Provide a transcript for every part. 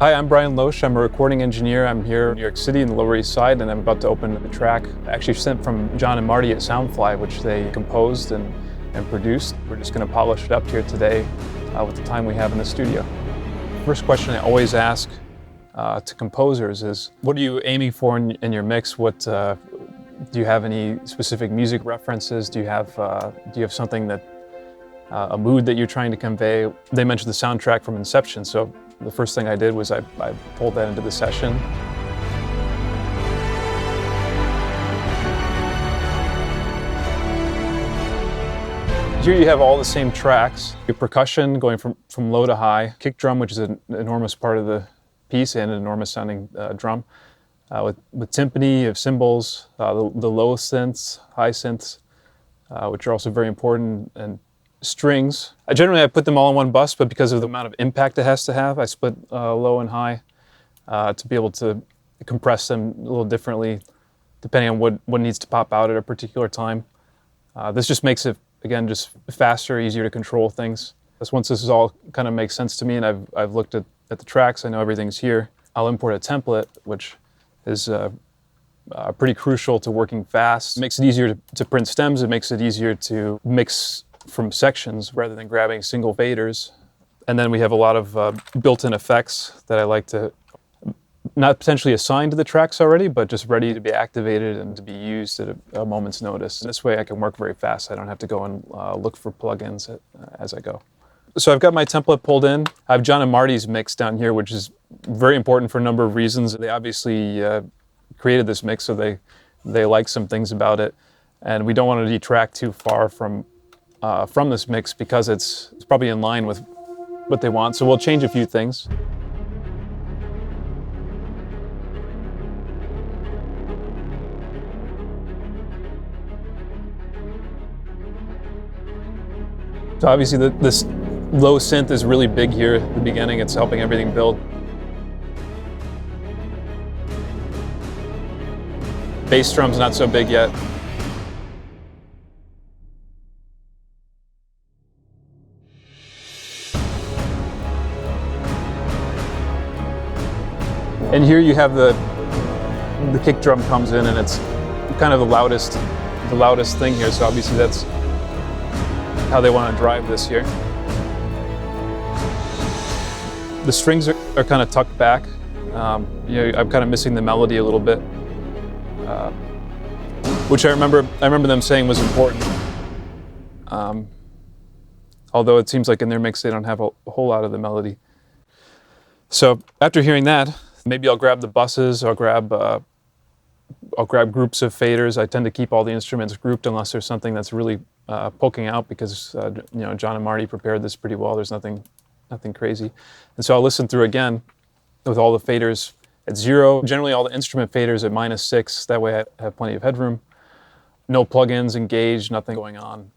Hi, I'm Brian Losch. I'm a recording engineer. I'm here in New York City in the Lower East Side, and I'm about to open a track actually sent from John and Marty at Soundfly, which they composed and produced. We're just going to polish it up here today with the time we have in the studio. First question I always ask to composers is, what are you aiming for in your mix? Do you have any specific music references? Do you have something that, a mood that you're trying to convey? They mentioned the soundtrack from Inception, so the first thing I did was I pulled that into the session. Here you have all the same tracks. Your percussion going from low to high, kick drum, which is an enormous part of the piece and an enormous sounding drum, with timpani, of cymbals, the low synths, high synths, which are also very important, and strings. Generally I put them all in one bus, but because of the amount of impact it has to have, I split low and high to be able to compress them a little differently depending on what needs to pop out at a particular time. This just makes it, again, just faster, easier to control things. Once this is all kind of makes sense to me and I've looked at the tracks, I know everything's here, I'll import a template, which is pretty crucial to working fast. It makes it easier to print stems, it makes it easier to mix from sections rather than grabbing single faders. And then we have a lot of built-in effects that I like to not potentially assign to the tracks already, but just ready to be activated and to be used at a moment's notice. And this way I can work very fast. I don't have to go and look for plugins as I go. So I've got my template pulled in. I have John and Marty's mix down here, which is very important for a number of reasons. They obviously created this mix, so they like some things about it. And we don't want to detract too far from this mix because it's probably in line with what they want. So we'll change a few things. So obviously this low synth is really big here at the beginning. It's helping everything build. Bass drum's not so big yet. And here you have the kick drum comes in, and it's kind of the loudest thing here. So obviously that's how they want to drive this here. The strings are kind of tucked back. I'm kind of missing the melody a little bit, which I remember them saying was important. Although it seems like in their mix they don't have a whole lot of the melody. So after hearing that, maybe I'll grab the buses, I'll grab groups of faders. I tend to keep all the instruments grouped unless there's something that's really poking out, because John and Marty prepared this pretty well. There's nothing crazy. And so I'll listen through again with all the faders at 0. Generally all the instrument faders at -6. That way I have plenty of headroom. No plugins engaged, nothing going on,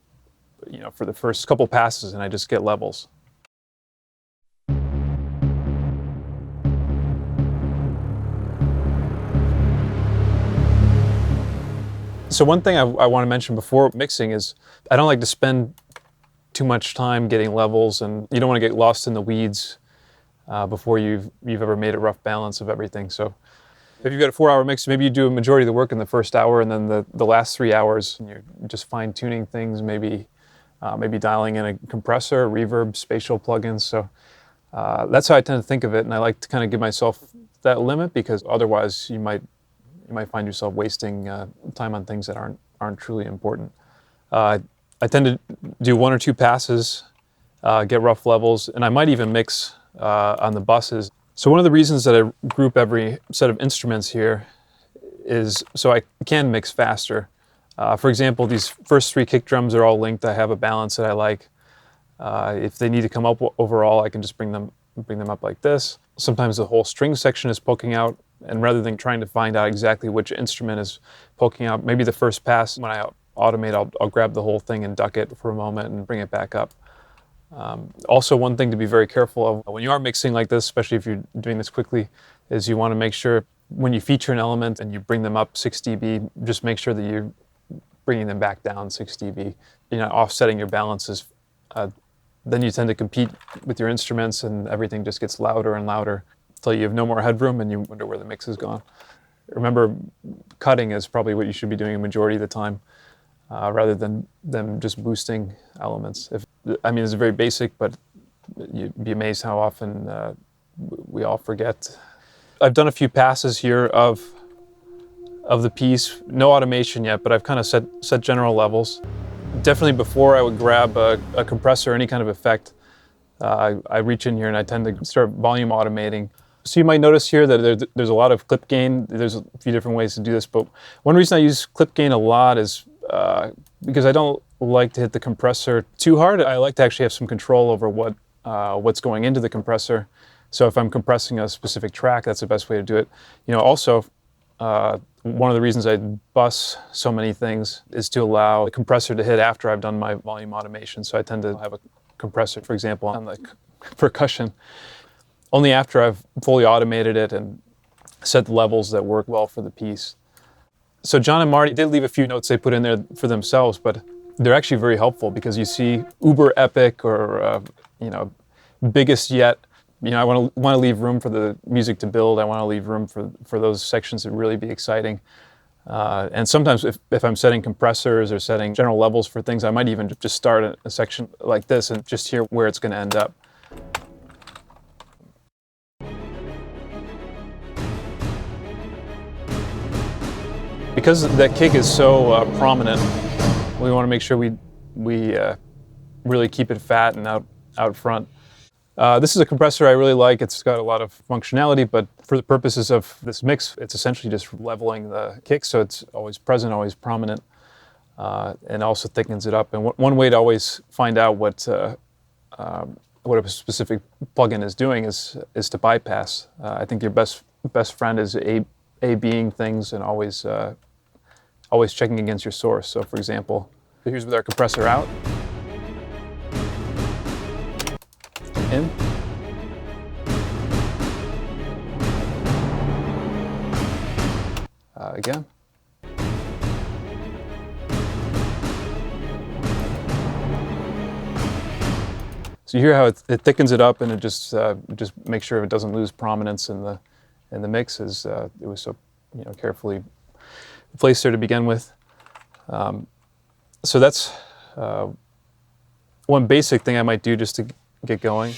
for the first couple passes, and I just get levels. So one thing I want to mention before mixing is I don't like to spend too much time getting levels, and you don't want to get lost in the weeds before you've ever made a rough balance of everything. So if you've got a 4-hour mix, maybe you do a majority of the work in the first hour, and then the last 3 hours you're just fine-tuning things, maybe dialing in a compressor, reverb, spatial plugins. So that's how I tend to think of it, and I like to kind of give myself that limit, because otherwise you might find yourself wasting time on things that aren't truly important. I tend to do 1 or 2 passes, get rough levels, and I might even mix on the buses. So one of the reasons that I group every set of instruments here is so I can mix faster. For example, these first 3 kick drums are all linked. I have a balance that I like. If they need to come up overall, I can just bring them up like this. Sometimes the whole string section is poking out, and rather than trying to find out exactly which instrument is poking out, maybe the first pass, when I automate, I'll grab the whole thing and duck it for a moment and bring it back up. Also, one thing to be very careful of when you are mixing like this, especially if you're doing this quickly, is you want to make sure when you feature an element and you bring them up 6 dB, just make sure that you're bringing them back down 6 dB. You're not offsetting your balances. Then you tend to compete with your instruments and everything just gets louder and louder. until you have no more headroom and you wonder where the mix has gone. Remember, cutting is probably what you should be doing a majority of the time, rather than just boosting elements. I mean, it's very basic, but you'd be amazed how often we all forget. I've done a few passes here of the piece, no automation yet, but I've kind of set general levels. Definitely before I would grab a compressor or any kind of effect, I reach in here and I tend to start volume automating. So you might notice here that there's a lot of clip gain. There's a few different ways to do this, but one reason I use clip gain a lot is because I don't like to hit the compressor too hard. I like to actually have some control over what's going into the compressor. So if I'm compressing a specific track, that's the best way to do it. Also, one of the reasons I bus so many things is to allow the compressor to hit after I've done my volume automation. So I tend to have a compressor, for example, on the percussion, only after I've fully automated it and set the levels that work well for the piece. So John and Marty did leave a few notes they put in there for themselves, but they're actually very helpful because you see uber epic or biggest yet. I want to leave room for the music to build. I want to leave room for those sections to really be exciting. And sometimes if I'm setting compressors or setting general levels for things, I might even just start a section like this and just hear where it's going to end up. Because that kick is so prominent, we want to make sure we really keep it fat and out front. This is a compressor I really like. It's got a lot of functionality, but for the purposes of this mix, it's essentially just leveling the kick, so it's always present, always prominent, and also thickens it up. And one way to always find out what a specific plugin is doing is to bypass. I think your best friend is A/Bing things and always checking against your source. So for example, here's with our compressor out. In. Again. So you hear how it thickens it up, and it just makes sure it doesn't lose prominence in the mix, as it was so carefully placed there to begin with. So that's one basic thing I might do just to get going.